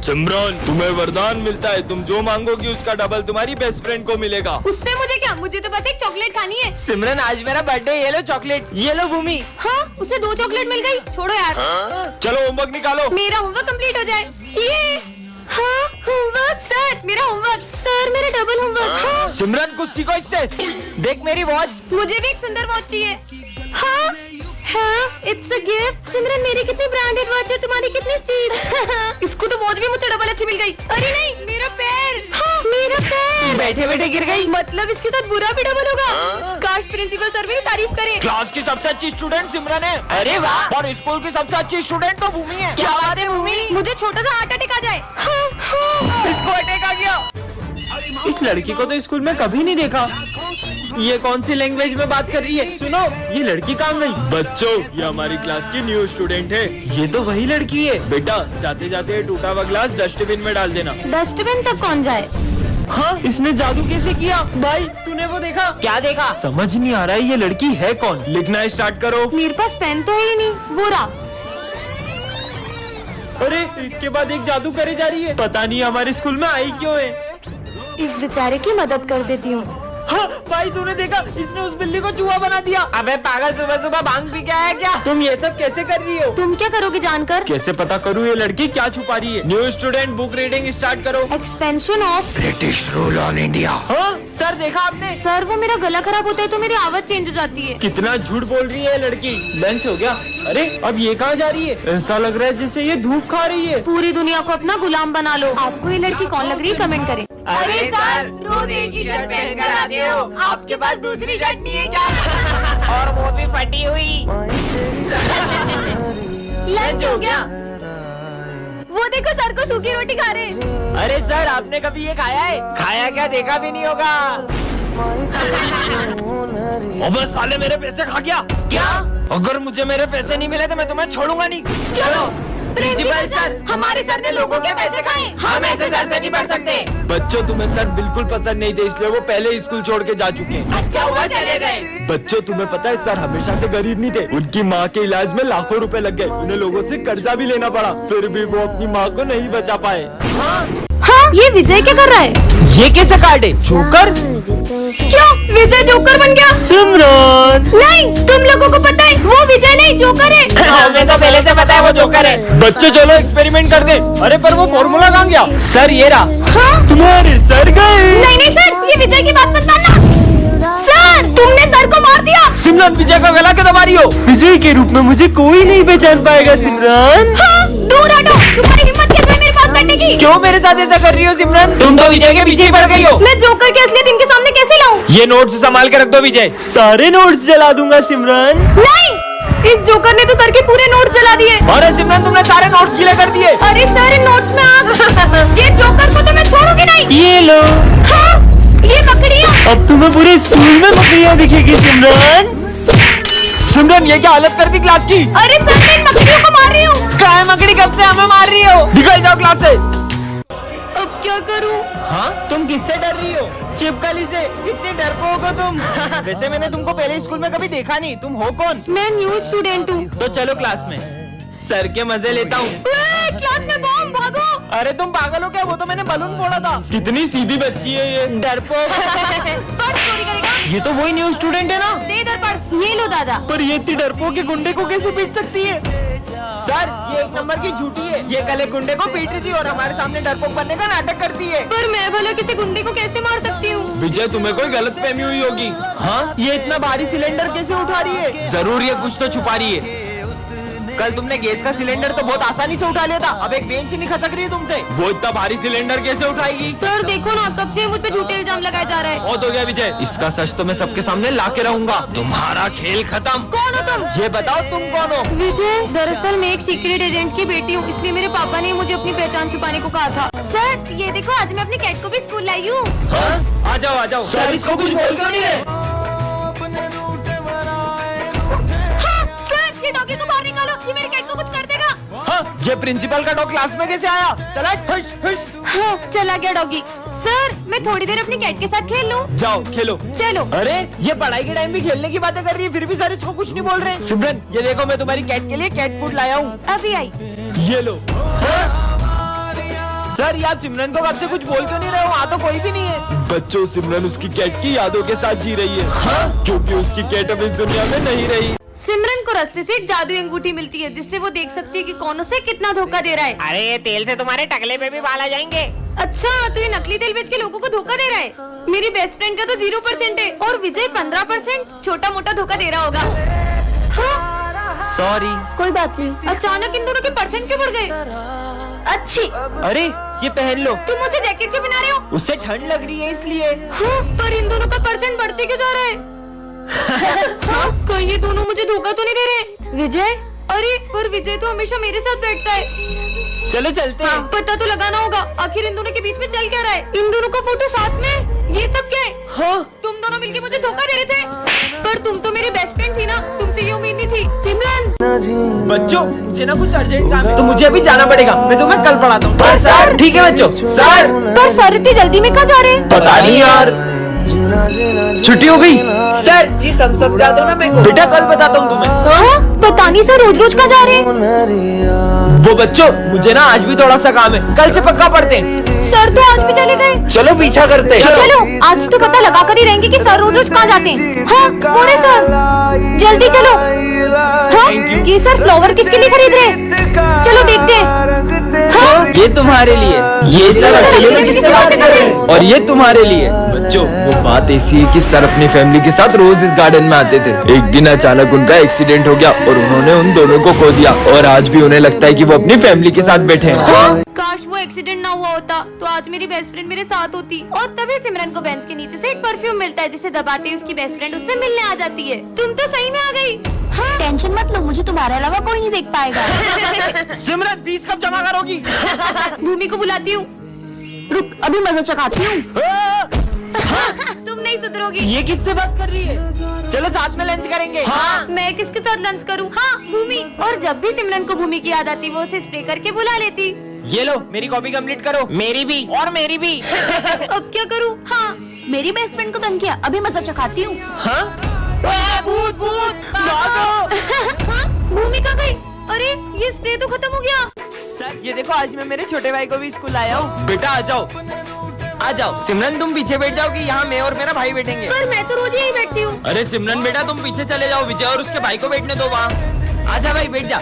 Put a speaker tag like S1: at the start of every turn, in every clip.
S1: सिमरन, तुम्हें वरदान मिलता है, तुम जो मांगोगी उसका डबल तुम्हारी बेस्ट फ्रेंड को मिलेगा।
S2: उससे मुझे क्या, मुझे तो बस एक चॉकलेट खानी है।
S3: सिमरन आज मेरा बर्थडे, ये लो चॉकलेट, ये लो भूमि।
S2: हाँ, उसे 2 चॉकलेट मिल गई। छोड़ो यार।
S1: चलो होमवर्क निकालो।
S2: मेरा होमवर्क कंप्लीट हो जाए। ये हाँ, होमवर्क सर, मेरा होमवर्क सर, मेरा डबल होमवर्क। हाँ,
S3: सिमरन कुछ सीखो इससे। देख मेरी वॉच।
S2: मुझे भी एक सुंदर वॉच चाहिए। हाँ हाँ, इट्स अ गिफ्ट। सिमरन मेरी कितनी ब्रांडेड वॉच है, तुम्हारी कितनी चीप। इसको तो वॉच भी मुझे डबल अच्छी मिल गई। अरे नहीं, मेरा पैर। हाँ, मेरा पैर
S3: बैठे बैठे गिर गई।
S2: मतलब इसके साथ बुरा भी डबल होगा। काश प्रिंसिपल सर भी तारीफ करे।
S3: क्लास की सबसे अच्छी स्टूडेंट सिमरन है। अरे वाह। और स्कूल की सबसे अच्छी स्टूडेंट तो भूमि है। क्या बात है भूमि।
S2: मुझे छोटा सा हार्ट अटैक आ जाए। हाँ, हाँ।
S3: इसको अटैक आ गया। इस लड़की को तो स्कूल में कभी नहीं देखा। ये कौन सी लैंग्वेज में बात कर रही है? सुनो, ये लड़की कहाँ गई?
S1: बच्चों, ये हमारी क्लास की न्यू स्टूडेंट है।
S3: ये तो वही लड़की है।
S1: बेटा, जाते जाते टूटा हुआ ग्लास डस्टबिन में डाल देना।
S2: डस्टबिन तक कौन जाए?
S3: हाँ, इसने जादू कैसे किया? भाई तूने वो देखा? क्या देखा? समझ नहीं आ रहा है ये लड़की है कौन।
S1: लिखना स्टार्ट करो।
S2: मेरे पास पेन तो है ही नहीं। वो रहा।
S3: अरे इसके बाद एक जादू करे जा रही है। पता नहीं हमारे स्कूल में आई क्यों है।
S2: इस बेचारे की मदद कर देती हूँ।
S3: हाँ, भाई तूने देखा, इसने उस बिल्ली को चूहा बना दिया। अबे पागल, सुबह सुबह भांग पी के आया क्या? तुम ये सब कैसे कर रही हो?
S2: तुम क्या करोगे जानकर?
S3: कैसे पता करूँ ये लड़की क्या छुपा रही है?
S1: New student, book reading start करो।
S2: Expansion of
S1: British rule on India.
S3: हाँ सर, देखा आपने?
S2: सर, वो मेरा गला खराब होता है तो मेरी आवाज चेंज हो जाती है।
S3: कितना झूठ बोल रही है ये लड़की। लंच हो गया। अरे अब ये कहाँ जा रही है? ऐसा लग रहा है जैसे ये धूप खा रही है।
S2: पूरी दुनिया को अपना गुलाम बना लो। आपको ये लड़की कौन लग रही है, कमेंट करें।
S3: अरे सर,
S2: रोज एक ही शर्ट पहन कर आते हो, आपके पास दूसरी शर्ट नहीं है क्या?
S3: और वो भी फटी हुई।
S2: लंच हो गया। वो देखो सर को सूखी रोटी खा रहे हैं।
S3: अरे सर, आपने कभी ये खाया है? खाया क्या, देखा भी नहीं होगा।
S1: अबे साले, मेरे पैसे खा गया।
S3: क्या?
S1: अगर मुझे मेरे पैसे नहीं मिले तो मैं तुम्हें छोड़ूंगा नहीं।
S2: चलो।
S3: प्रिंसिपल सर, हमारे सर ने लोगों के पैसे खाए। हम ऐसे सर से नहीं पढ़ सकते।
S1: बच्चों, तुम्हें सर बिल्कुल पसंद नहीं थे, इसलिए वो पहले स्कूल छोड़ के जा चुके हैं।
S3: अच्छा हुआ चले गए।
S1: बच्चों, तुम्हें पता है सर हमेशा से गरीब नहीं थे। उनकी माँ के इलाज में लाखों रुपए लग गए। उन्हें लोगों से कर्जा भी लेना पड़ा, फिर भी वो अपनी माँ को नहीं बचा पाए।
S2: हाँ, ये विजय क्या कर रहा है?
S3: ये कैसा कार्ड है? जोकर?
S2: क्या विजय जोकर बन गया?
S3: सिमरन,
S2: नहीं, तुम लोगों को पता है वो विजय नहीं जोकर है।
S3: हमें तो पहले से पता है वो जोकर है।
S1: बच्चों चलो एक्सपेरिमेंट कर दे। अरे पर वो फॉर्मूला कहाँ गया?
S3: सर ये रहा।
S2: हाँ?
S1: तुम्हारे सर गए।
S2: नहीं नहीं सर, ये विजय की बात मत मानना। सर, तुमने सर को मार दिया।
S1: सिमरन, विजय का गला क्यों दबा रही हो?
S3: विजय के रूप में मुझे कोई नहीं पहचान पाएगा सिमरन।
S2: हाँ, दूर हटो। तुम्हारी हिम्मत कैसे है मेरे पास बैठने की?
S3: क्यों मेरे साथ ऐसा कर रही हो सिमरन? तुम तो विजय के पीछे ही पड़ गई हो।
S2: मैं जोकर की असलियत इनके सामने कैसे लाऊं?
S1: ये नोट्स संभाल के रख दो विजय।
S3: सारे नोट्स जला दूंगा सिमरन।
S2: नहीं, इस जोकर ने तो सर के पूरे नोट्स जला दिए।
S3: अरे सिमरन, तुमने सारे नोट्स गीले कर दिए।
S2: अरे सर, इन नोट्स में आग। ये जोकर को तो मैं छोड़ूंगी नहीं।
S3: ये लो।
S2: हाँ, ये मकड़ियाँ।
S3: अब तुम्हें पूरे स्कूल में मकड़ियाँ दिखेगी सिमरन।
S1: सिमरन, ये क्या हालत कर दी क्लास की?
S2: अरे सर, मैं इन मकड़ियों को मार रही हूँ।
S3: काय मकड़ी, कब से हमें मार रही हो?
S1: निकल जाओ क्लास से।
S2: अब क्या करूँ?
S3: हाँ, तुम किससे डर रही हो? छिपकली से। इतने डरपोक हो तुम। वैसे मैंने तुमको पहले स्कूल में कभी देखा नहीं। तुम हो कौन?
S2: मैं न्यू स्टूडेंट हूँ।
S3: तो चलो क्लास में। सर के मजे लेता हूँ।
S2: क्लास में बॉम्ब, भागो।
S3: अरे तुम पागल हो क्या? वो तो मैंने बलून फोड़ा था।
S1: कितनी सीधी बच्ची है ये।
S3: डरपोक।
S2: पर्स चोरी करेगा?
S3: ये तो वही न्यू स्टूडेंट है ना?
S2: दे इधर पर्स। ये लो दादा।
S3: पर ये इतनी डरपोक के गुंडे को कैसे पीट सकती है? सर, ये एक नंबर की झूठी है। ये कल एक गुंडे को पीट रही थी और हमारे सामने डरपोक बनने का नाटक करती है।
S2: पर मैं भला किसी गुंडे को कैसे मार सकती हूँ?
S1: विजय, तुम्हें कोई गलत फहमी हुई होगी।
S3: हाँ, ये इतना भारी सिलेंडर कैसे उठा रही है?
S1: जरूर ये कुछ तो छुपा रही है।
S3: कल तुमने गैस का सिलेंडर तो बहुत आसानी से उठा लिया था। अब एक बेंच नहीं खसक रही है तुमसे।
S1: वो इतना भारी सिलेंडर कैसे उठाएगी?
S2: सर देखो ना, कब से मुझ पे झूठे इल्जाम लगाए जा रहे हैं।
S1: बहुत हो गया विजय, इसका सच तो मैं सबके सामने ला के रहूंगा। तुम्हारा खेल खत्म।
S2: कौन हो तुम?
S3: ये बताओ तुम कौन हो?
S2: विजय, दरअसल मैं एक सीक्रेट एजेंट की बेटी हूँ, इसलिए मेरे पापा ने मुझे अपनी पहचान छुपाने को कहा था। सर ये देखो, आज मैं अपनी कैट को भी स्कूल लाई हूँ।
S1: आ जाओ आ जाओ।
S3: सर, इसको कुछ बोल क्यों नहीं रहे?
S2: हाँ, सर ये डॉगी को बाहर निकालो, ये मेरी कैट को कुछ कर देगा।
S3: हाँ, ये प्रिंसिपल का डॉग क्लास में कैसे आया? चला हुश हुश।
S2: हाँ, चला गया डॉगी। सर मैं थोड़ी देर अपनी कैट के साथ खेल लूं?
S1: जाओ खेलो।
S2: चलो।
S3: अरे ये पढ़ाई के टाइम भी खेलने की बातें कर रही है, फिर भी सर इसको कुछ नहीं बोल रहे। सिमरन, ये देखो मैं तुम्हारी कैट के लिए कैट फूड लाया हूँ।
S2: अभी आई।
S1: ये लो।
S3: सर ये आप सिमरन को कब से कुछ बोल क्यों नहीं रहे हो? वहाँ तो कोई भी नहीं है।
S1: बच्चों, सिमरन उसकी कैट की यादों के साथ जी रही है। हाँ? क्योंकि उसकी कैट अब इस दुनिया में नहीं रही।
S2: सिमरन को रास्ते से एक जादुई अंगूठी मिलती है जिससे वो देख सकती है कि कौन उसे कितना धोखा दे रहा है।
S3: अरे ये तेल से तुम्हारे टकले पे भी बाल आ जाएंगे।
S2: अच्छा, तो ये नकली तेल बेच के लोगों को धोखा दे रहा है। मेरी बेस्ट फ्रेंड का तो 0% है और विजय 15%। छोटा मोटा धोखा दे रहा होगा। हाँ?
S3: सॉरी।
S2: कोई बात नहीं। अचानक इन दोनों के परसेंट क्यों बढ़ गए? अच्छी।
S3: अरे ये पहन लो।
S2: तुम उसे जैकेट क्यों पहना रहे हो?
S3: उससे ठंड लग रही है इसलिए।
S2: हाँ, पर इन दोनों का परसेंट बढ़ते क्यों जा रहा है? हाँ, कहीं ये दोनों मुझे धोखा तो नहीं दे रहे? विजय, अरे पर विजय तो हमेशा मेरे साथ बैठता है।
S3: चलो चलते हैं।
S2: पता तो लगाना होगा आखिर इन दोनों के बीच में चल क्या रहा है। इन दोनों का फोटो साथ में, ये सब क्या है?
S3: हाँ?
S2: तुम दोनों मिलके मुझे धोखा दे रहे थे, पर तुम तो मेरी बेस्ट फ्रेंड थी ना, तुमसे ये उम्मीद नहीं थी। सिमरन,
S3: बच्चों मुझे ना कुछ अर्जेंट काम है तो मुझे अभी जाना पड़ेगा। मैं तुम्हें कल पढ़ाता हूँ।
S2: पर सर।
S3: ठीक है बच्चों। सर
S2: पर सर इतनी जल्दी में कहाँ जा रहे हैं?
S3: पता नहीं यार, छुट्टी हो गई। सर ये सब समझा दो ना मेरे को। बेटा कल बताता हूँ तुम्हें।
S2: हाँ? पता नहीं सर रोज रोज कहाँ जा रहे हैं?
S3: वो बच्चों मुझे ना आज भी थोड़ा सा काम है, कल से पक्का पढ़ते हैं।
S2: सर तो आज भी चले गए।
S3: चलो पीछा करते हैं।
S2: चलो आज तो पता लगा कर ही रहेंगे कि सर रोज रोज कहाँ जाते हैं। हाँ वो रहे सर, जल्दी चलो। हाँ ये सर फ्लावर किसके लिए खरीद रहे हैं? चलो देखते हैं। हाँ?
S3: ये तुम्हारे लिए, ये सर अकेले में किससे बात कर रहे हैं? और ये तुम्हारे लिए।
S1: बच्चों, वो बात ऐसी है कि सर अपनी फैमिली के साथ रोज इस गार्डन में आते थे। एक दिन अचानक उनका एक्सीडेंट हो गया और उन्होंने उन दोनों को खो दिया और आज भी उन्हें लगता है कि वो अपनी फैमिली के साथ बैठे हैं।
S2: हाँ? काश वो एक्सीडेंट ना हुआ होता तो आज मेरी बेस्ट फ्रेंड मेरे साथ होती और तभी सिमरन को बेंच के नीचे से एक परफ्यूम मिलता है जिसे दबाते ही उसकी बेस्ट फ्रेंड उससे मिलने आ जाती है। तुम तो सही में आ गई। हाँ? टेंशन मत लो, मुझे तुम्हारे अलावा कोई नहीं देख पाएगा।
S3: सिमरन फीस कब जमा करोगी?
S2: भूमि को बुलाती हूँ। रुक अभी मजा चखाती हूँ। तुम नहीं सुधरोगी।
S3: ये किससे बात कर रही है? चलो साथ में लंच करेंगे।
S2: हाँ? मैं किसके साथ लंच करूँ? हाँ भूमि। और जब भी सिमरन को भूमि की याद आती वो उसे स्प्रे करके बुला लेती।
S3: ये लो मेरी कॉपी कंप्लीट करो। मेरी भी और मेरी भी।
S2: अब क्या करूँ? हाँ मेरी बेस्ट फ्रेंड को तंग किया, अभी मजा चखाती हूँ।
S3: हाँ? भूत भूत भागो।
S2: भूमि कहाँ गई? अरे ये स्प्रे तो खत्म हो गया।
S3: सर ये देखो आज मैं मेरे छोटे भाई को भी स्कूल आया हूँ। बेटा आ जाओ आ जाओ। सिमरन तुम पीछे बैठ जाओ कि यहाँ मैं और मेरा भाई बैठेंगे।
S2: पर मैं तो रोज यही बैठती हूँ।
S3: अरे सिमरन बेटा तुम पीछे चले जाओ, विजय और उसके भाई को बैठने दो वहाँ। आजा भाई बैठ जा।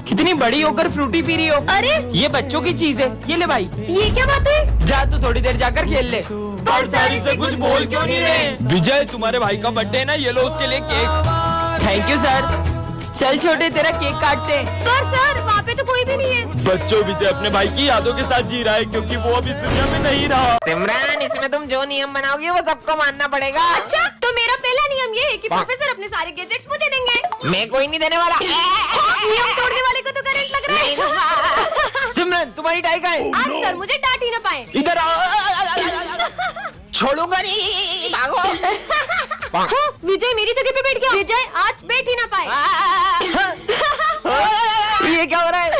S3: कितनी बड़ी होकर फ्रूटी पी रही हो?
S2: अरे
S3: ये बच्चों की चीज है, ये ले भाई।
S2: ये क्या बात है?
S3: जा तू थोड़ी देर जाकर खेल ले। और सारी से कुछ बोल क्यों नहीं रहे?
S1: विजय, तुम्हारे भाई का बर्थडे है ना, ये लो उसके लिए केक।
S3: Thank you sir. चल छोटे तेरा केक काटते हैं।
S2: पर सर वहाँ पे तो कोई भी नहीं है।
S1: बच्चों, विजय अपने भाई की यादों के साथ जी रहा है क्योंकि वो अब इस दुनिया में नहीं रहा।
S3: सिमरन इसमें तुम जो नियम बनाओगे वो सबको मानना पड़ेगा।
S2: अच्छा तो मेरा पहला नियम ये है कि प्रोफेसर अपने सारे गैजेट्स मुझे देंगे।
S3: मैं कोई नहीं देने वाला।
S2: नियम तोड़ने वाले को तो करंट लग रहा है।
S3: सिमरन तुम्हारी टाई कहाँ है?
S2: आज सर मुझे डांट ही ना पाए।
S3: इधर आओ। छोड़ूंगा नहीं, भागो।
S2: हाँ, विजय मेरी जगह पे बैठ गया। विजय आज बैठ ही ना पाए।
S3: ये क्या हो रहा है?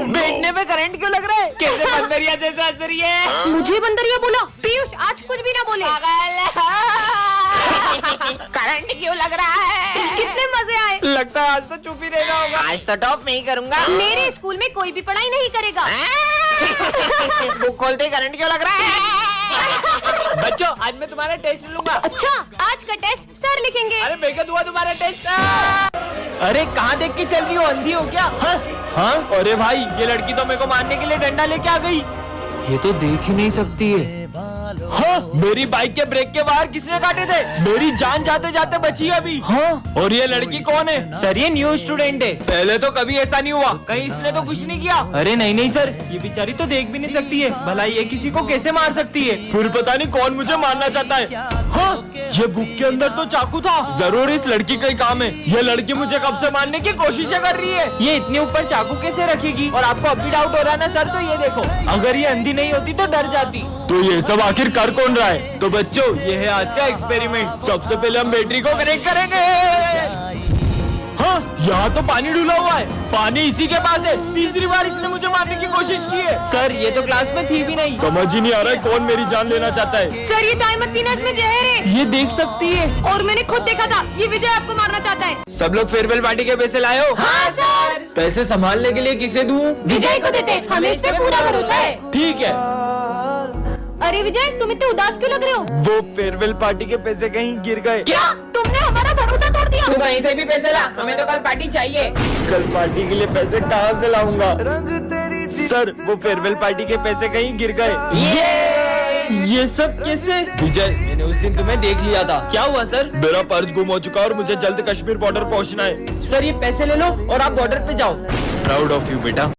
S3: बैठने में करंट क्यों लग रहा है? कैसे बंदरिया जैसा हंस रही है?
S2: मुझे बंदरिया बोला? पीयूष आज कुछ भी ना बोले।
S3: करंट क्यों लग रहा है?
S2: कितने मजे आए।
S3: लगता है आज तो चुप ही रहना होगा। आज तो टॉप नहीं करूंगा।
S2: मेरे स्कूल में कोई भी पढ़ाई नहीं करेगा।
S3: बुक खोलते ही करंट क्यों लग रहा है? बच्चों आज मैं तुम्हारा टेस्ट लूंगा।
S2: अच्छा आज का टेस्ट सर लिखेंगे।
S3: अरे मैं दूंगा तुम्हारा टेस्ट। अरे कहाँ देख के चल रही हो, अंधी हो क्या? हाँ? अरे भाई ये लड़की तो मेरे को मारने के लिए डंडा लेके आ गई। ये तो देख ही नहीं सकती है। हाँ? मेरी बाइक के ब्रेक के बाहर किसने काटे थे? मेरी जान जाते जाते बची अभी। हाँ? और ये लड़की कौन है? सर ये न्यू स्टूडेंट है। पहले तो कभी ऐसा नहीं हुआ, कहीं इसने तो कुछ नहीं किया। अरे नहीं नहीं सर, ये बेचारी तो देख भी नहीं सकती है, भला ये किसी को कैसे मार सकती है?
S1: फिर पता नहीं कौन मुझे मारना चाहता है। हाँ? ये बुक के अंदर तो चाकू था, जरूर इस लड़की का ही काम है। ये लड़की मुझे कब से मारने की कोशिशें कर रही है।
S3: ये इतने ऊपर चाकू कैसे रखेगी? और आपको अब भी डाउट हो रहा है ना सर, तो ये देखो, अगर ये अंधी नहीं होती तो डर जाती।
S1: तो ये सब आखिर कर कौन रहा है? तो बच्चों ये है आज का एक्सपेरिमेंट। सबसे पहले हम बैटरी को कनेक्ट करेंगे। हाँ, यहाँ तो पानी डूला हुआ है, पानी इसी के पास है। तीसरी बार इसने मुझे मारने की कोशिश की है।
S3: सर ये तो क्लास में थी भी नहीं।
S1: समझ ही नहीं आ रहा है कौन मेरी जान लेना चाहता है।
S2: सर ये चाय मत पीना, इसमें जहर है।
S3: ये देख सकती है
S2: और मैंने खुद देखा था, ये विजय आपको मारना चाहता है।
S3: सब लोग फेयरवेल पार्टी के पैसे लाए हो?
S2: हाँ सर।
S1: पैसे संभालने के लिए किसे दूं?
S2: विजय को देते, हमें इस पे पूरा भरोसा है।
S1: ठीक है।
S2: अरे विजय, तुम इतने उदास क्यों लग रहे हो?
S1: वो फेयरवेल पार्टी के पैसे कहीं गिर गए।
S2: क्या तुमने हमारा भरोसा तोड़ दिया?
S3: तू कहीं से भी पैसे ला, हमें तो कल पार्टी चाहिए।
S1: कल पार्टी के लिए पैसे कहाँ से लाऊंगा? सर, वो फेयरवेल पार्टी के पैसे कहीं गिर गए। ये सब कैसे? विजय, मैंने उस दिन तुम्हें देख लिया था। क्या हुआ सर? मेरा पर्स गुम हो चुका और मुझे जल्द कश्मीर बॉर्डर पहुंचना है। सर, ये पैसे ले लो और आप बॉर्डर पे जाओ। प्राउड ऑफ यू बेटा।